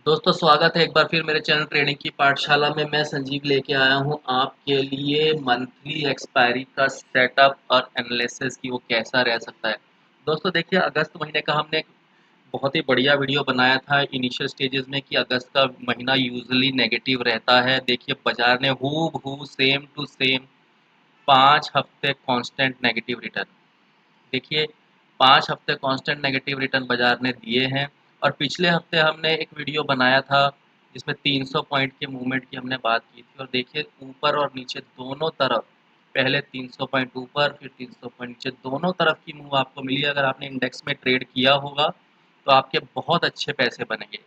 दोस्तों स्वागत है एक बार फिर मेरे चैनल ट्रेडिंग की पाठशाला में। मैं संजीव लेके आया हूँ आपके लिए मंथली एक्सपायरी का सेटअप और एनालिसिस की वो कैसा रह सकता है। दोस्तों देखिए, अगस्त महीने का हमने एक बहुत ही बढ़िया वीडियो बनाया था इनिशियल स्टेजेस में कि अगस्त का महीना यूजुअली नेगेटिव रहता है। देखिए बाजार ने हूबहू सेम टू सेम 5 हफ्ते कांस्टेंट नेगेटिव रिटर्न, देखिए 5 हफ्ते कांस्टेंट नेगेटिव रिटर्न बाजार ने दिए हैं। और पिछले हफ्ते हमने एक वीडियो बनाया था जिसमें 300 पॉइंट के मूवमेंट की हमने बात की थी, और देखिए ऊपर और नीचे दोनों तरफ, पहले 300 पॉइंट ऊपर फिर 300 पॉइंट नीचे, दोनों तरफ की मूव आपको मिली। अगर आपने इंडेक्स में ट्रेड किया होगा तो आपके बहुत अच्छे पैसे बनेंगे।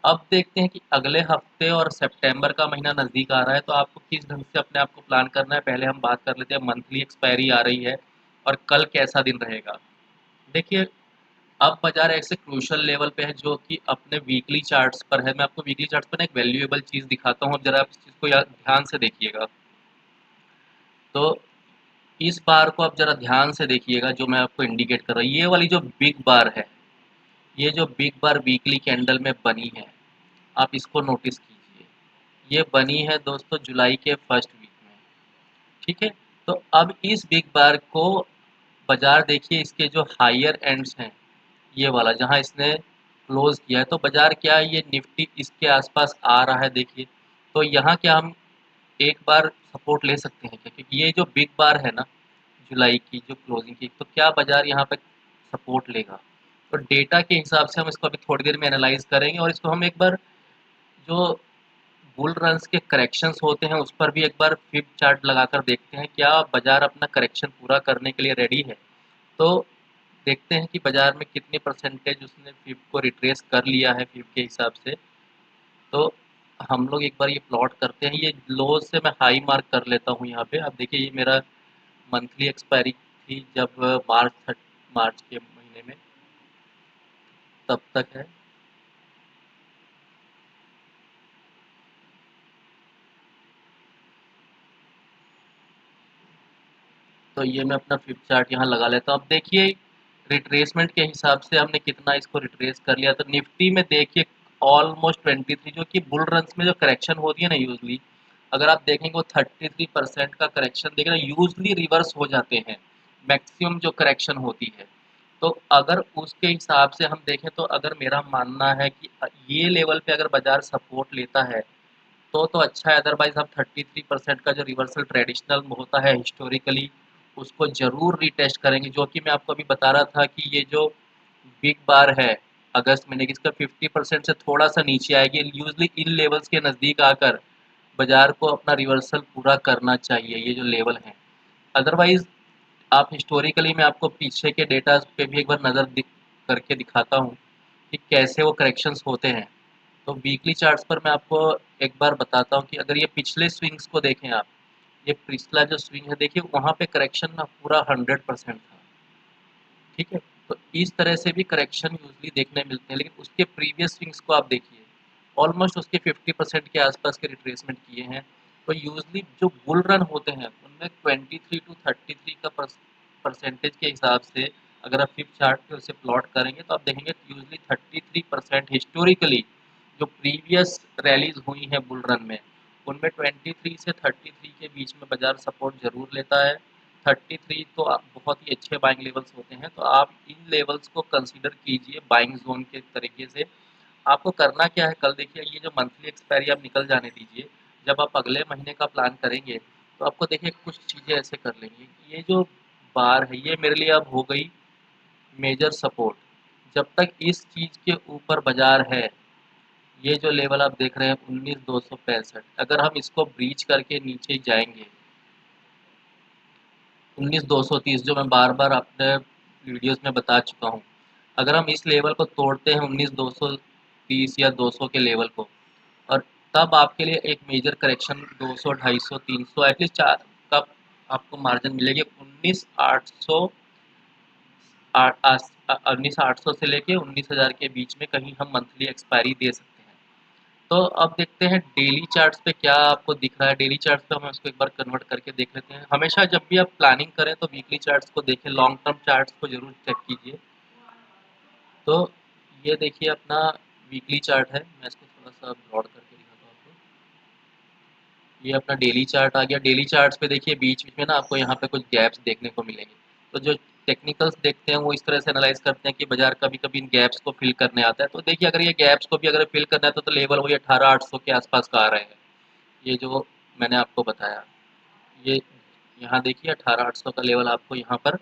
अब देखते हैं कि अगले हफ्ते और सितंबर का महीना नज़दीक आ रहा है, तो आपको किस ढंग से अपने आप को प्लान करना है। पहले हम बात कर लेते हैं, मंथली एक्सपायरी आ रही है और कल कैसा दिन रहेगा। देखिए, अब बाजार ऐसे क्रूशल लेवल पे है जो कि अपने वीकली चार्ट्स पर है। मैं आपको वीकली चार्ट्स पर ना एक वैल्यूएबल चीज़ दिखाता हूँ, अब जरा आप इस चीज़ को ध्यान से देखिएगा। तो इस बार को आप जरा ध्यान से देखिएगा, जो मैं आपको इंडिकेट कर रहा हूँ, ये वाली जो बिग बार है, ये जो बिग बार वीकली कैंडल में बनी है, आप इसको नोटिस कीजिए। ये बनी है दोस्तों जुलाई के फर्स्ट वीक में, ठीक है। तो अब इस बिग बार को बाजार देखिए, इसके जो हायर एंड्स हैं, ये वाला जहां इसने क्लोज किया है, तो बाजार क्या है, ये निफ्टी इसके आसपास आ रहा है। देखिए, तो यहाँ क्या हम एक बार सपोर्ट ले सकते हैं क्या, क्योंकि ये जो बिग बार है ना जुलाई की जो क्लोजिंग की, तो क्या बाजार यहाँ पे सपोर्ट लेगा। तो डेटा के हिसाब से हम इसको अभी थोड़ी देर में एनालाइज करेंगे, और इसको हम एक बार जो बुल रन्स के करेक्शंस होते हैं उस पर भी एक बार फिब चार्ट लगाकर देखते हैं, क्या बाजार अपना करेक्शन पूरा करने के लिए रेडी है। तो देखते हैं कि बाजार में कितनी परसेंटेज उसने फिब को रिट्रेस कर लिया है फिब के हिसाब से। तो हम लोग एक बार ये प्लॉट करते हैं, ये लो से मैं हाई मार्क कर लेता हूँ यहाँ पे। अब देखिए, ये मेरा मंथली एक्सपायरी थी जब मार्च के महीने में, तब तक है। तो ये मैं अपना फ्लिप चार्ट यहाँ लगा लेता हूँ। अब देखिए, रिट्रेसमेंट के हिसाब से हमने कितना इसको रिट्रेस कर लिया। तो निफ्टी में देखिए ऑलमोस्ट 23, जो कि बुल रन्स में जो करेक्शन होती है ना यूजली, अगर आप देखेंगे वो 33% का करेक्शन देखें ना, यूजली रिवर्स हो जाते हैं मैक्सिमम जो करेक्शन होती है। तो अगर उसके हिसाब से हम देखें, तो अगर मेरा मानना है कि ये लेवल पे अगर बाजार सपोर्ट लेता है तो अच्छा है। अदरवाइज हम 33% का जो रिवर्सल ट्रेडिशनल होता है हिस्टोरिकली, उसको ज़रूर रीटेस्ट करेंगे। जो कि मैं आपको अभी बता रहा था कि ये जो बिग बार है अगस्त महीने की, इसका 50% से थोड़ा सा नीचे आएगी। यूजली इन लेवल्स के नज़दीक आकर बाजार को अपना रिवर्सल पूरा करना चाहिए, ये जो लेवल हैं। अदरवाइज आप हिस्टोरिकली, मैं आपको पीछे के डेटा पे भी एक बार नज़र करके दिखाता हूँ कि कैसे वो करेक्शंस होते हैं। तो वीकली चार्ट्स पर मैं आपको एक बार बताता हूँ कि अगर ये पिछले स्विंग्स को देखें आप, ये पिछला जो स्विंग है देखिए, वहाँ पे करेक्शन ना पूरा 100% था, ठीक है। तो इस तरह से भी करेक्शन यूजली देखने मिलते हैं, लेकिन उसके प्रीवियस स्विंग्स को आप देखिए, ऑलमोस्ट उसके 50% के आसपास के रिट्रेसमेंट किए हैं। तो यूजली जो बुल रन होते हैं उनमें 23 to 33 का परसेंटेज के हिसाब से अगर आप फ्लिप चार्ट पे उसे प्लॉट करेंगे, तो आप देखेंगे यूजली 33% हिस्टोरिकली जो प्रीवियस रैलीज हुई हैं बुल रन में, उनमें 23 से 33 के बीच में बाजार सपोर्ट जरूर लेता है। 33 तो बहुत ही अच्छे बाइंग लेवल्स होते हैं, तो आप इन लेवल्स को कंसीडर कीजिए बाइंग जोन के तरीके से। आपको करना क्या है, कल देखिए ये जो मंथली एक्सपायरी आप निकल जाने दीजिए, जब आप अगले महीने का प्लान करेंगे तो आपको देखिए कुछ चीज़ें ऐसे कर लेंगे। ये जो बार है ये मेरे लिए अब हो गई मेजर सपोर्ट। जब तक इस चीज़ के ऊपर बाजार है, ये जो लेवल आप देख रहे हैं 19,265, अगर हम इसको ब्रीच करके नीचे जाएंगे 19,230, जो मैं बार बार अपने वीडियोस में बता चुका हूँ, अगर हम इस लेवल को तोड़ते हैं 19,230 या 200 के लेवल को, और तब आपके लिए एक मेजर करेक्शन 200, 250, 300 एटलीस्ट चार का आपको मार्जिन मिलेगी। 19,800, 19,800 से लेके 19,000 के बीच में कहीं हम मंथली एक्सपायरी दे सकते हैं। तो अब देखते हैं डेली चार्ट्स पे क्या आपको दिख रहा है। डेली चार्ट्स पे हम इसको एक बार कन्वर्ट करके देख लेते हैं। हमेशा जब भी आप प्लानिंग करें तो वीकली चार्ट्स को देखें, लॉन्ग टर्म चार्ट्स को जरूर चेक कीजिए। तो ये देखिए अपना वीकली चार्ट है, मैं इसको थोड़ा सा ब्रॉड करके दिखाता हूँ आपको। ये अपना डेली चार्ट आ गया। डेली चार्ट्स पे देखिए बीच बीच में ना आपको यहाँ पे कुछ गैप्स देखने को मिलेंगे। तो जो टेक्निकल्स देखते हैं वो इस तरह से एनालाइज करते हैं कि बाजार कभी कभी इन गैप्स को फिल करने आता है। तो देखिए अगर ये गैप्स को भी अगर फिल करना है तो लेवल वही 18,800 के आसपास का आ रहे हैं। ये जो मैंने आपको बताया, ये यहाँ देखिए 18,800 का लेवल आपको यहाँ पर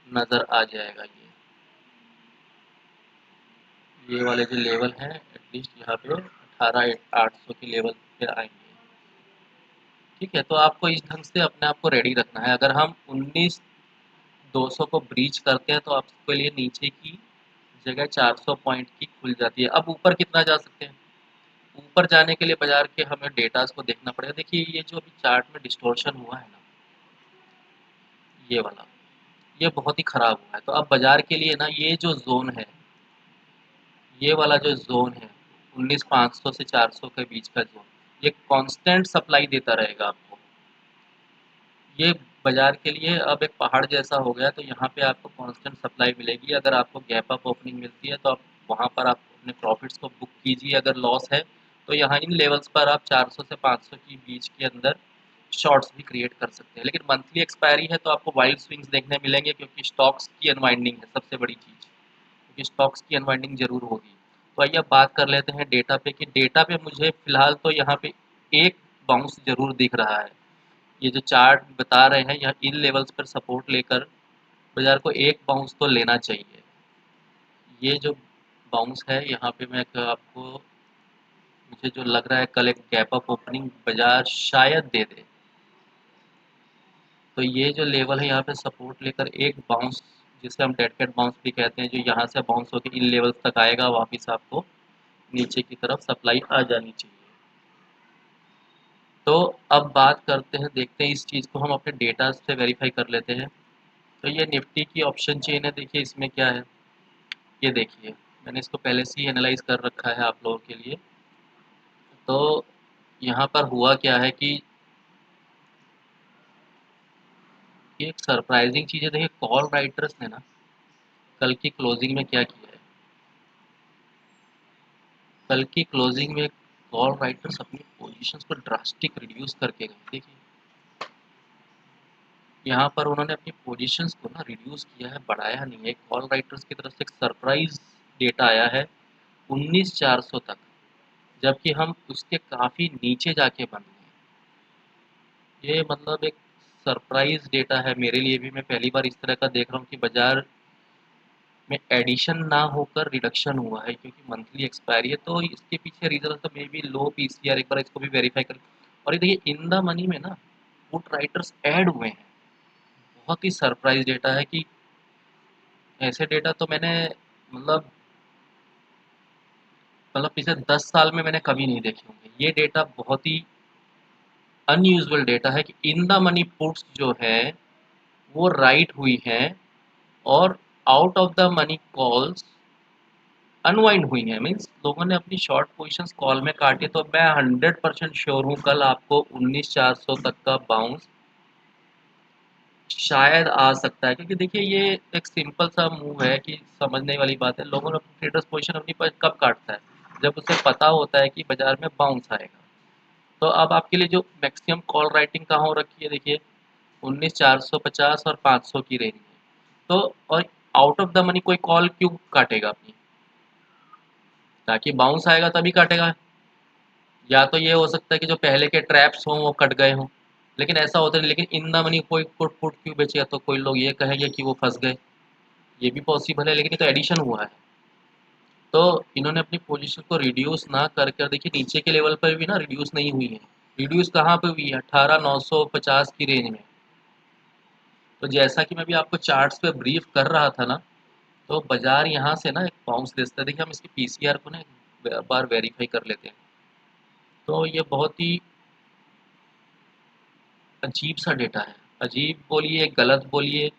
नज़र आ जाएगा। ये वाले जो लेवल हैं एटलीस्ट यहाँ पे 18,800 के लेवल पे आएंगे। ठीक है, तो आपको इस ढंग से अपने आप को रेडी रखना है। अगर हम 19,200 को ब्रीच करते हैं तो आपके लिए नीचे की जगह 400 पॉइंट की खुल जाती है। अब ऊपर कितना जा सकते हैं? ऊपर जाने के लिए बाजार के हमें डेटास को देखना पड़ेगा। देखिए ये जो अभी चार्ट में डिस्टॉर्शन हुआ है ना, ये वाला, ये बहुत ही खराब हुआ है। तो अब बाजार के लिए ना ये जो जोन है, ये वाला जो जोन है 19,500 से 400 के बीच का जोन, ये कांस्टेंट सप्लाई देता रहेगा आपको। ये बाजार के लिए अब एक पहाड़ जैसा हो गया। तो यहाँ पे आपको कांस्टेंट सप्लाई मिलेगी। अगर आपको गैप अप ओपनिंग मिलती है तो आप वहाँ पर आप अपने प्रॉफिट्स को बुक कीजिए। अगर लॉस है तो यहाँ इन लेवल्स पर आप 400 से 500 की बीच के अंदर शॉर्ट्स भी क्रिएट कर सकते हैं। लेकिन मंथली एक्सपायरी है तो आपको वाइल्ड स्विंग्स देखने मिलेंगे, क्योंकि स्टॉक्स की अनवाइंडिंग है सबसे बड़ी चीज़, क्योंकि स्टॉक्स की अनवाइंडिंग जरूर होगी। तो आइए अब बात कर लेते हैं डेटा पे कि डेटा पे मुझे फिलहाल तो यहाँ पे एक बाउंस जरूर दिख रहा है। ये जो चार्ट बता रहे हैं यह इन लेवल्स पर सपोर्ट लेकर बाजार को एक बाउंस तो लेना चाहिए। ये जो बाउंस है यहाँ पे मैं आपको, मुझे जो लग रहा है कल एक गैप अप ओपनिंग बाजार शायद दे दे। तो ये जो लेवल है यहाँ पे सपोर्ट लेकर एक बाउंस, जिसे हम डेड कैट बाउंस भी कहते हैं, जो यहाँ से बाउंस होकर इन लेवल्स तक आएगा, वापस आपको नीचे की तरफ सप्लाई आ जानी चाहिए। तो अब बात करते हैं, देखते हैं इस चीज़ को हम अपने डेटा से वेरीफाई कर लेते हैं। तो ये निफ्टी की ऑप्शन चेन है। देखिए इसमें क्या है, ये देखिए मैंने इसको पहले से ही एनालाइज कर रखा है आप लोगों के लिए। तो यहाँ पर हुआ क्या है कि ये एक सरप्राइजिंग चीज़ है। देखिए कॉल राइटर्स ने ना कल की क्लोजिंग में क्या किया है, कल की क्लोजिंग में कॉल राइटर्स अपनी पोजीशंस को ड्रास्टिक रिड्यूस करके गए। देखिए यहाँ पर उन्होंने अपनी पोजीशंस को ना रिड्यूस किया है, बढ़ाया नहीं है। कॉल राइटर्स की तरफ से एक सरप्राइज डेटा आया है 19,400 तक, जबकि हम उसके काफ़ी नीचे जाके बंद हैं। ये मतलब एक सरप्राइज डेटा है मेरे लिए भी। मैं पहली बार इस तरह का देख रहा हूँ कि बाजार में एडिशन ना होकर रिडक्शन हुआ है, क्योंकि मंथली एक्सपायरी है। तो इसके पीछे रीज़न तो मे बी लो पीसीआर, एक बार इसको भी वेरीफाई कर। और ये देखिए इन द मनी में ना पुट राइटर्स ऐड हुए हैं। बहुत ही सरप्राइज डेटा है कि ऐसे डेटा तो मैंने मतलब पिछले 10 साल में मैंने कभी नहीं देखे होंगे। ये डेटा बहुत ही अनयूजुअल डेटा है कि इन द मनी पुट्स जो है वो राइट हुई हैं, और out of the money calls unwind हुई हैं। मीन्स लोगों ने अपनी शॉर्ट पोजीशंस कॉल में काटी। तो मैं 100% श्योर हूँ कल आपको 19,400 तक का बाउंस शायद आ सकता है, क्योंकि देखिए ये एक सिंपल सा मूव है कि समझने वाली बात है। लोगों ने अपनी ट्रेडर्स पोजीशन अपनी पर कब काटता है, जब उसे पता होता है कि बाजार में बाउंस आएगा। तो अब आपके लिए जो मैक्सिमम कॉल राइटिंग कहाँ हो रखी है, देखिए 19,450 और 500 की रेंज में। तो और आउट ऑफ द मनी कोई कॉल क्यों काटेगा अपनी, ताकि बाउंस आएगा तभी काटेगा। या तो ये हो सकता है कि जो पहले के ट्रैप्स हों वो कट गए हों, लेकिन ऐसा होता है। लेकिन इन द मनी कोई पुट पुट क्यों बेचेगा, तो कोई लोग ये कहेंगे कि वो फंस गए। ये भी पॉसिबल है, लेकिन ये तो एडिशन हुआ है। तो इन्होंने अपनी पोजीशन को रिड्यूस ना कर कर देखिए नीचे के लेवल पर भी ना रिड्यूस नहीं हुई है। रिड्यूस कहाँ पे हुई है, 18,950 की रेंज में। तो जैसा कि मैं भी आपको चार्ट्स पे ब्रीफ कर रहा था ना, तो बाजार यहाँ से ना एक बाउंस देता है। देखिए हम इसकी पीसीआर को ना एक बार वेरीफाई कर लेते हैं। तो ये बहुत ही अजीब सा डेटा है। अजीब बोलिए, गलत बोलिए,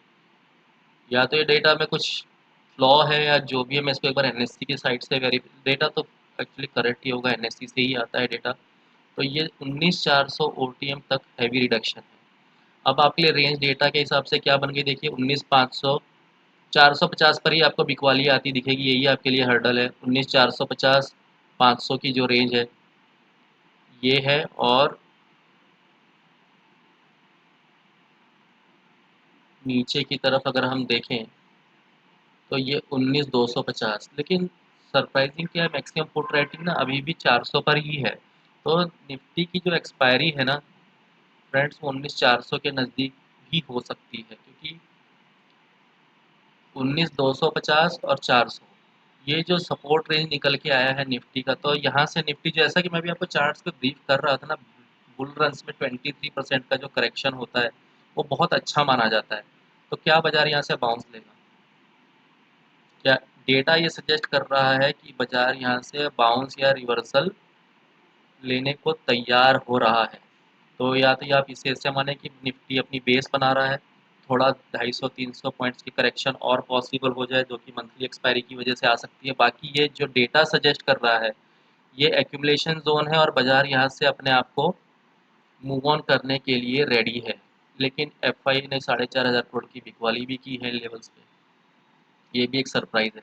या तो ये डेटा में कुछ फ्लॉ है या जो भी है। मैं इसको एक बार एनएससी की साइट से डेटा तो एक्चुअली करेक्ट ही होगा, एनएससी से ही आता है डेटा। तो ये 19,400 ओटीएम तक हैवी रिडक्शन है। अब आपके लिए रेंज डेटा के हिसाब से क्या बन गई, देखिए 19,500, 450 पर ही आपको बिकवाली आती दिखेगी। यही आपके लिए हर्डल है, 19,450, 500 की जो रेंज है ये है, और नीचे की तरफ अगर हम देखें तो ये 19,250। लेकिन सरप्राइजिंग क्या है, मैक्सिमम पुट रेटिंग ना अभी भी 400 पर ही है। तो निफ्टी की जो एक्सपायरी है ना फ्रेंड्स, वो 19,400 के नज़दीक भी हो सकती है, क्योंकि 19,250 और 400 ये जो सपोर्ट रेंज निकल के आया है निफ्टी का। तो यहाँ से निफ्टी, जैसा कि मैं भी आपको चार्ट्स पे ब्रीफ कर रहा था ना, बुल रन्स में 23% का जो करेक्शन होता है वो बहुत अच्छा माना जाता है। तो क्या बाजार यहाँ से बाउंस लेगा? क्या डेटा ये सजेस्ट कर रहा है कि बाजार यहाँ से बाउंस या रिवर्सल लेने को तैयार हो रहा है? तो या तो आप इसे ऐसे माने कि निफ्टी अपनी बेस बना रहा है, थोड़ा 250-300 पॉइंट्स की करेक्शन और पॉसिबल हो जाए, जो कि मंथली एक्सपायरी की वजह से आ सकती है। बाकी ये जो डेटा सजेस्ट कर रहा है ये एक्यूमुलेशन जोन है, और बाजार यहाँ से अपने आप को मूव ऑन करने के लिए रेडी है। लेकिन एफआई ने 4,500 करोड़ की बिकवाली भी की है लेवल्स पे, ये भी एक सरप्राइज है।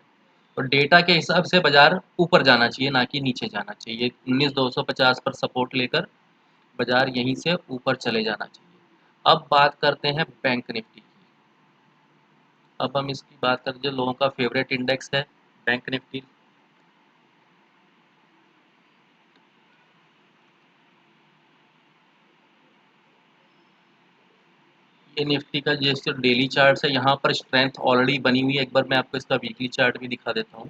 और डेटा के हिसाब से बाजार ऊपर जाना चाहिए, ना कि नीचे जाना चाहिए। 19,250 पर सपोर्ट लेकर बाजार यहीं से ऊपर चले जाना चाहिए। अब बात करते हैं बैंक निफ्टी की। अब हम इसकी बात करते हैं, जो लोगों का फेवरेट इंडेक्स है बैंक निफ्टी। ये निफ्टी का जैसे डेली चार्ट है, यहाँ पर स्ट्रेंथ ऑलरेडी बनी हुई है। एक बार मैं आपको इसका वीकली चार्ट भी दिखा देता हूँ।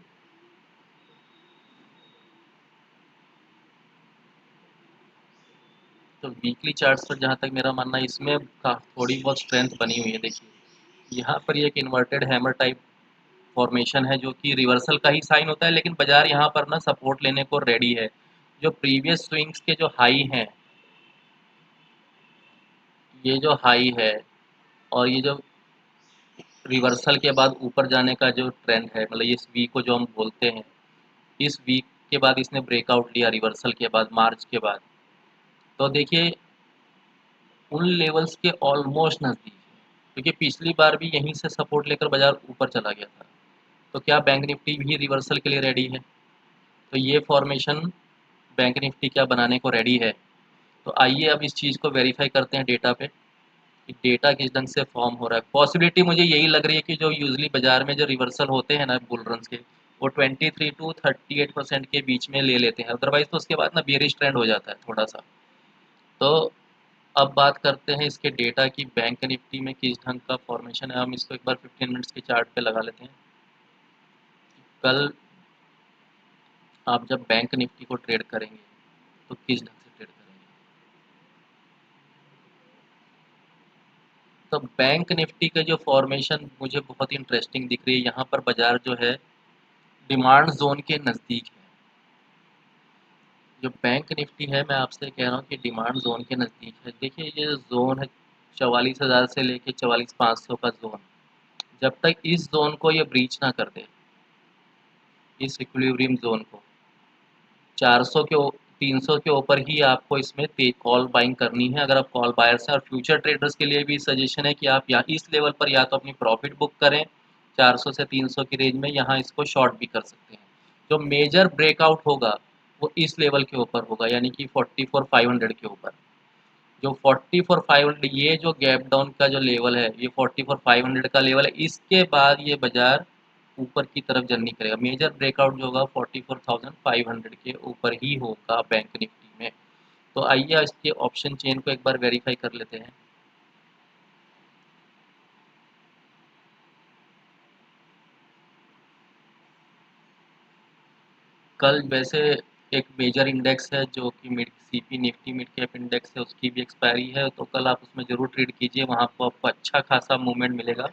तो वीकली चार्ट्स पर जहाँ तक मेरा मानना है, इसमें थोड़ी बहुत स्ट्रेंथ बनी हुई है। देखिए यहाँ पर ये एक इन्वर्टेड हैमर टाइप फॉर्मेशन है, जो कि रिवर्सल का ही साइन होता है, लेकिन बाजार यहाँ पर ना सपोर्ट लेने को रेडी है। जो प्रीवियस स्विंग्स के जो हाई हैं, ये जो हाई है, और ये जो रिवर्सल के बाद ऊपर जाने का जो ट्रेंड है, मतलब इस वीक को जो हम बोलते हैं, इस वीक के बाद इसने ब्रेकआउट लिया रिवर्सल के बाद, मार्च के बाद। तो देखिए उन लेवल्स के ऑलमोस्ट नज़दीक है, क्योंकि पिछली बार भी यहीं से सपोर्ट लेकर बाजार ऊपर चला गया था। तो क्या बैंक निफ्टी भी रिवर्सल के लिए रेडी है? तो ये फॉर्मेशन बैंक निफ्टी क्या बनाने को रेडी है? तो आइए अब इस चीज़ को वेरीफाई करते हैं डेटा पे, कि डेटा किस ढंग से फॉर्म हो रहा है। पॉसिबिलिटी मुझे यही लग रही है कि जो यूजली बाजार में जो रिवर्सल होते हैं ना बुल रन्स के, वो 23 to 38% के बीच में ले लेते हैं। अदरवाइज तो उसके बाद ना बेरिश ट्रेंड हो जाता है थोड़ा सा। तो अब बात करते हैं इसके डेटा की, बैंक निफ्टी में किस ढंग का फॉर्मेशन है। हम इसको एक बार 15 मिनट्स के चार्ट पे लगा लेते हैं। कल आप जब बैंक निफ्टी को ट्रेड करेंगे तो किस ढंग से ट्रेड करेंगे? तो बैंक निफ्टी का जो फॉर्मेशन मुझे बहुत ही इंटरेस्टिंग दिख रही है। यहाँ पर बाजार जो है डिमांड जोन के नज़दीक है। जो बैंक निफ्टी है, मैं आपसे कह रहा हूँ कि डिमांड जोन के नज़दीक है। देखिए ये जो जोन है 44,000 से लेके 44,500 का जोन, जब तक इस जोन को ये ब्रीच ना कर दे, इस इक्विलिब्रियम जोन को, 400 के 300 के ऊपर ही आपको इसमें कॉल बाइंग करनी है, अगर आप कॉल बायर्स हैं। और फ्यूचर ट्रेडर्स के लिए भी सजेशन है कि आप यहाँ इस लेवल पर या तो अपनी प्रॉफिट बुक करें 400 से 300 की रेंज में, यहाँ इसको शॉर्ट भी कर सकते हैं। जो मेजर ब्रेकआउट होगा वो इस लेवल के ऊपर होगा, यानी कि 44,500 के ऊपर। जो 44,500, ये जो गैप डाउन का जो लेवल है, ये 44,500 का लेवल है। इसके बाद ये बाजार ऊपर की तरफ जर्नी करेगा। मेजर ब्रेकआउट जो होगा 44,500 के ऊपर ही होगा बैंक निफ्टी में। तो आइए इसके ऑप्शन चेन को एक बार वेरीफाई कर लेते हैं। कल वैसे एक मेजर इंडेक्स है जो कि mid CP Nifty mid cap index है, उसकी भी एक्सपायरी है। तो कल आप उसमें ज़रूर ट्रेड कीजिए, वहाँ पर आपको अच्छा खासा मूवमेंट मिलेगा,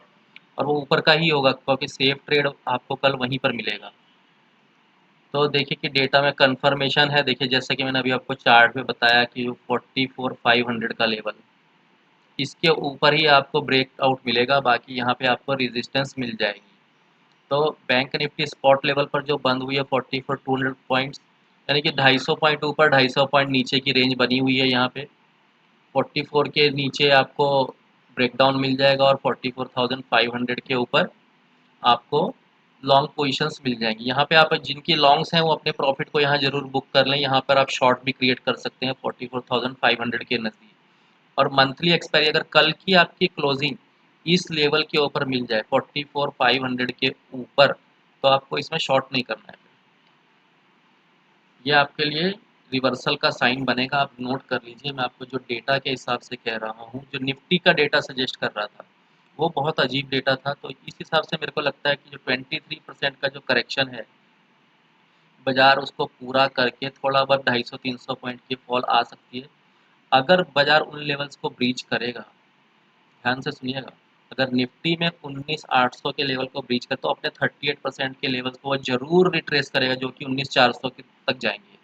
और वो ऊपर का ही होगा, क्योंकि सेफ ट्रेड आपको कल वहीं पर मिलेगा। तो देखिए कि डेटा में कंफर्मेशन है। देखिए जैसा कि मैंने अभी आपको चार्ट पे बताया कि 44,500 का लेवल, इसके ऊपर ही आपको ब्रेकआउट मिलेगा, बाकी यहाँ पे आपको रेजिस्टेंस मिल जाएगी। तो बैंक निफ्टी स्पॉट लेवल पर जो बंद हुई है 44,200 पॉइंट्स, यानी कि 250 पॉइंट ऊपर 250 पॉइंट नीचे की रेंज बनी हुई है। यहाँ पे 44 के नीचे आपको ब्रेकडाउन मिल जाएगा, और 44,500 के ऊपर आपको लॉन्ग पोजीशंस मिल जाएंगी। यहाँ पे आप जिनकी लॉन्ग्स हैं वो अपने प्रॉफिट को यहाँ जरूर बुक कर लें। यहाँ पर आप शॉर्ट भी क्रिएट कर सकते हैं 44,500 के नज़दीक। और मंथली एक्सपायरी अगर कल की आपकी क्लोजिंग इस लेवल के ऊपर मिल जाए 44,500 के ऊपर, तो आपको इसमें शॉर्ट नहीं करना है। ये आपके लिए रिवर्सल का साइन बनेगा, आप नोट कर लीजिए। मैं आपको जो डेटा के हिसाब से कह रहा हूँ, जो निफ्टी का डेटा सजेस्ट कर रहा था वो बहुत अजीब डेटा था। तो इस हिसाब से मेरे को लगता है कि जो 23% का जो करेक्शन है, बाजार उसको पूरा करके थोड़ा बहुत 250-300 पॉइंट की फॉल आ सकती है। अगर बाजार उन लेवल्स को ब्रीच करेगा, ध्यान से सुनिएगा, अगर निफ्टी में 19,800 के लेवल को ब्रीच कर तो अपने 38% के लेवल्स को वो जरूर रिट्रेस करेगा, जो कि 19,400 तक जाएंगे।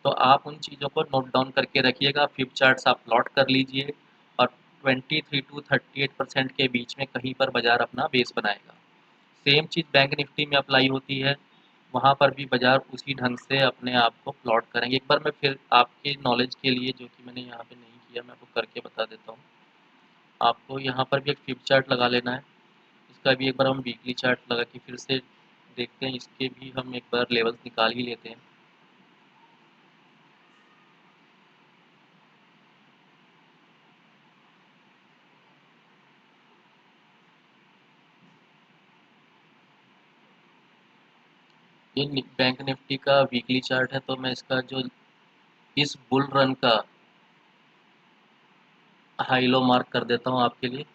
तो आप उन चीज़ों को नोट डाउन करके रखिएगा, फ्लिप चार्ट्स आप प्लॉट कर लीजिए और 23 टू 38% के बीच में कहीं पर बाजार अपना बेस बनाएगा। सेम चीज़ बैंक निफ्टी में अप्लाई होती है, वहाँ पर भी बाजार उसी ढंग से अपने आप को प्लॉट करेंगे। एक बार मैं फिर आपके नॉलेज के लिए, जो कि मैंने यहाँ पे नहीं किया, मैं आपको करके बता देता हूँ। आपको यहाँ पर भी एक फ्लिप चार्ट लगा लेना है। इसका भी एक बार हम वीकली चार्ट लगा के फिर से देखते हैं, इसके भी हम एक बार लेवल्स निकाल ही लेते हैं। ये बैंक निफ्टी का वीकली चार्ट है, तो मैं इसका जो इस बुल रन का हाई लो मार्क कर देता हूँ आपके लिए।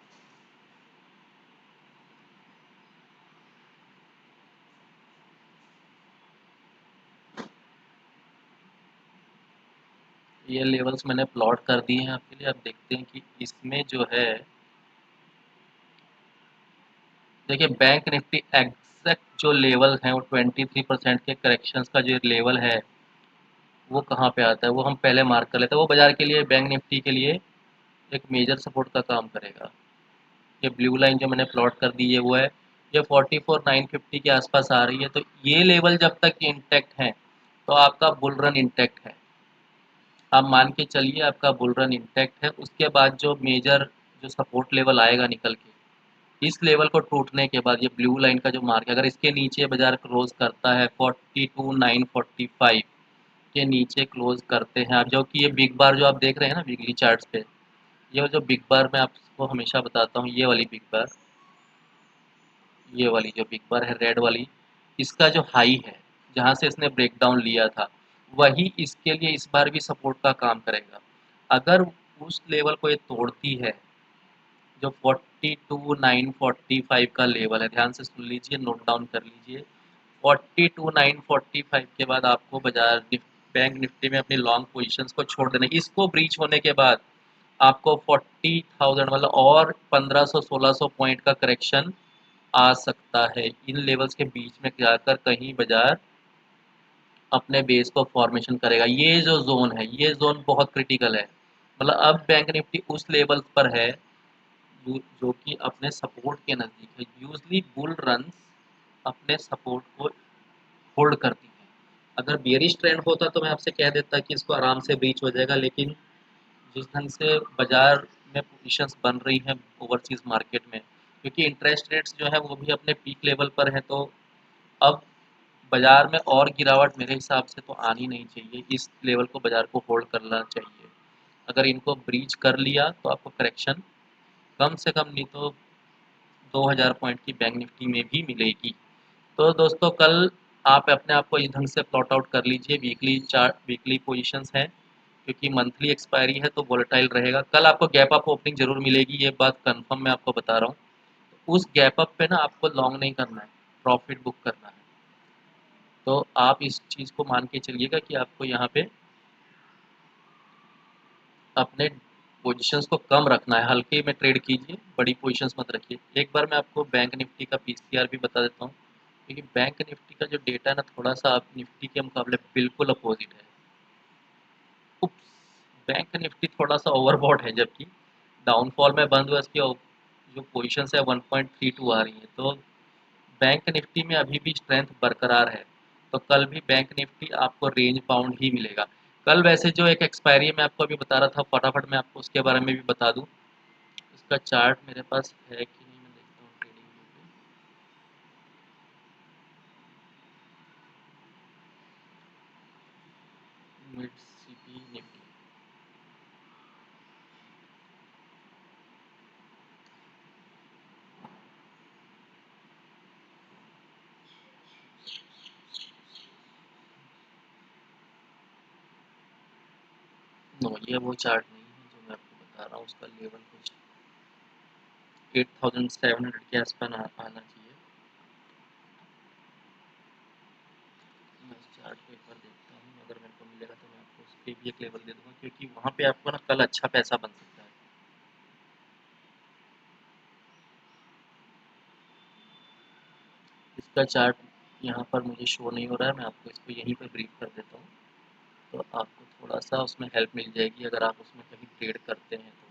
ये लेवल्स मैंने प्लॉट कर दिए हैं आपके लिए। आप देखते हैं कि इसमें जो है, देखिए बैंक निफ्टी एग्जैक्ट जो लेवल हैं वो 23% के करेक्शंस का जो लेवल है वो कहाँ पे आता है, वो हम पहले मार्क कर लेते हैं। वो बाजार के लिए, बैंक निफ्टी के लिए एक मेजर सपोर्ट का काम करेगा। ये ब्लू लाइन जो मैंने प्लॉट कर दी है वो है, ये 44,950 के आसपास आ रही है। तो ये लेवल जब तक इंटैक्ट है तो आपका बुल रन इंटैक्ट है। आप मान के चलिए आपका बुल रन इंटैक्ट है। उसके बाद जो मेजर जो सपोर्ट लेवल आएगा निकल के, इस लेवल को टूटने के बाद ये ब्लू लाइन का जो मार्क है, अगर इसके नीचे बाजार क्लोज करता है 42,945 के नीचे क्लोज करते हैं आप, जो कि ये बिग बार जो आप देख रहे हैं ना वीकली चार्ट्स पे, ये जो बिग बार मैं आपको हमेशा बताता हूँ, ये वाली बिग बार, ये वाली जो बिग बार है रेड वाली, इसका जो हाई है जहाँ से इसने ब्रेकडाउन लिया था, वही इसके लिए इस बार भी सपोर्ट का काम करेगा। अगर उस लेवल को ये तोड़ती है, जो 42,945 का लेवल है, ध्यान से सुन लीजिए, नोट डाउन कर लीजिए। 42,945 के बाद आपको बाजार बैंक निफ्टी में अपनी लॉन्ग पोजीशंस को छोड़ देना। इसको ब्रीच होने के बाद आपको 40,000 मतलब और 1500-1600 पॉइंट का करेक्शन आ सकता है। इन लेवल्स के बीच में जाकर कहीं बाजार अपने बेस को फॉर्मेशन करेगा। ये जो जोन है, ये जोन बहुत क्रिटिकल है। मतलब अब बैंक निफ्टी उस लेवल पर है जो कि अपने सपोर्ट के नज़दीक है। यूजली बुल रन्स अपने सपोर्ट को होल्ड करती हैं। अगर बेयरिश ट्रेंड होता तो मैं आपसे कह देता कि इसको आराम से ब्रीच हो जाएगा, लेकिन जिस ढंग से बाजार में पोजीशंस बन रही हैं ओवरसीज मार्केट में, क्योंकि इंटरेस्ट रेट्स जो है वो भी अपने पीक लेवल पर हैं, तो अब बाजार में और गिरावट मेरे हिसाब से तो आनी नहीं चाहिए। इस लेवल को बाजार को होल्ड करना चाहिए। अगर इनको ब्रीच कर लिया तो आपको करेक्शन कम से कम नहीं तो 2,000 पॉइंट की बैंक निफ्टी में भी मिलेगी। तो दोस्तों कल आप अपने आप को इस ढंग से प्लॉट आउट कर लीजिए। वीकली चार्ट, वीकली पोजीशंस हैं, क्योंकि मंथली एक्सपायरी है तो वोलेटाइल रहेगा। कल आपको गैप अप ओपनिंग जरूर मिलेगी, ये बात कंफर्म मैं आपको बता रहा हूँ। उस गैप अप पे ना आपको लॉन्ग नहीं करना है, प्रॉफिट बुक करना है। तो आप इस चीज़ को मान के चलिएगा कि आपको यहाँ पे अपने पोजीशंस को कम रखना है, हल्के में ट्रेड कीजिए, बड़ी पोजीशंस मत रखिए। एक बार मैं आपको बैंक निफ्टी का पीसीआर भी बता देता हूँ, क्योंकि बैंक निफ्टी का जो डेटा है ना थोड़ा सा आप निफ्टी के मुकाबले बिल्कुल अपोजिट है। उप्स, बैंक निफ्टी थोड़ा सा ओवरबॉट है, जबकि डाउनफॉल में बंद हुआ, इसकी जो पोजीशंस है 1.32 आ रही है। तो बैंक निफ्टी में अभी भी स्ट्रेंथ बरकरार है। तो कल भी बैंक निफ्टी आपको रेंज बाउंड ही मिलेगा। कल वैसे जो एक एक्सपायरी मैं आपको अभी बता रहा था, फटाफट मैं आपको उसके बारे में भी बता दूं। इसका चार्ट मेरे पास है कि नहीं, मैं देखता हूँ ट्रेडिंग व्यू पे। Mid CP Nifty. नो, ये वो चार्ट नहीं है जो मैं आपको बता रहा हूँ, उसका लेवल कुछ 8700 के आसपास आना चाहिए। मैं इस चार्ट को एक बार देखता हूँ, अगर मेरे को मिलेगा तो मैं आपको उस पर भी एक लेवल दे दूंगा, क्योंकि वहाँ पे आपको ना कल अच्छा पैसा बन सकता है। इसका चार्ट यहाँ पर मुझे शो नहीं हो रहा है, मैं आपको इसको यहीं पर ब्रीफ कर देता हूँ, तो आपको थोड़ा सा उसमें हेल्प मिल जाएगी अगर आप उसमें कभी ट्रेड करते हैं तो।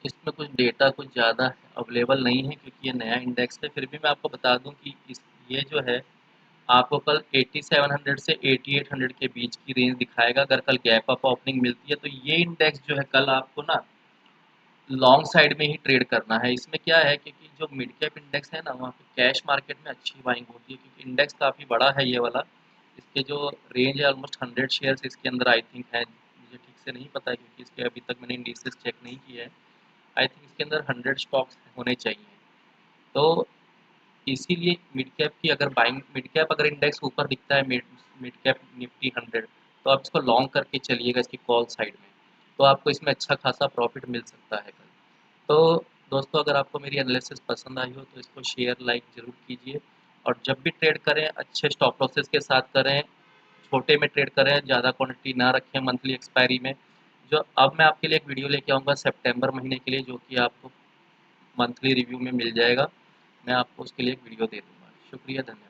इसमें कुछ डेटा कुछ ज़्यादा अवेलेबल नहीं है, क्योंकि ये नया इंडेक्स है। फिर भी मैं आपको बता दूं कि ये जो है आपको कल 8700 से 8800 के बीच की रेंज दिखाएगा। अगर कल गैप अप ओपनिंग मिलती है तो ये इंडेक्स जो है कल आपको ना लॉन्ग साइड में ही ट्रेड करना है। इसमें क्या है, क्योंकि जो मिड कैप इंडेक्स है ना, वहाँ पे कैश मार्केट में अच्छी बाइंग होती है, क्योंकि इंडेक्स काफ़ी बड़ा है ये वाला। इसके जो रेंज है ऑलमोस्ट 100 शेयर्स इसके अंदर आई थिंक है, मुझे ठीक से नहीं पता है क्योंकि इसके अभी तक मैंने इंडिसेस चेक नहीं किया है। आई थिंक इसके अंदर 100 स्टॉक्स होने चाहिए। तो इसीलिए मिड कैप की अगर बाइंग, मिड कैप अगर इंडेक्स ऊपर दिखता है, मिड मिड कैप निफ्टी 100, तो आप इसको लॉन्ग करके चलिएगा इसकी कॉल साइड में, तो आपको इसमें अच्छा खासा प्रॉफिट मिल सकता है कल। तो दोस्तों, अगर आपको मेरी एनालिसिस पसंद आई हो तो इसको शेयर लाइक ज़रूर कीजिए, और जब भी ट्रेड करें अच्छे स्टॉप लॉसेस के साथ करें, छोटे में ट्रेड करें, ज़्यादा क्वांटिटी ना रखें मंथली एक्सपायरी में। जो अब मैं आपके लिए एक वीडियो लेके आऊँगा सितंबर महीने के लिए, जो कि आपको मंथली रिव्यू में मिल जाएगा। मैं आपको उसके लिए एक वीडियो दे दूँगा। शुक्रिया, धन्यवाद।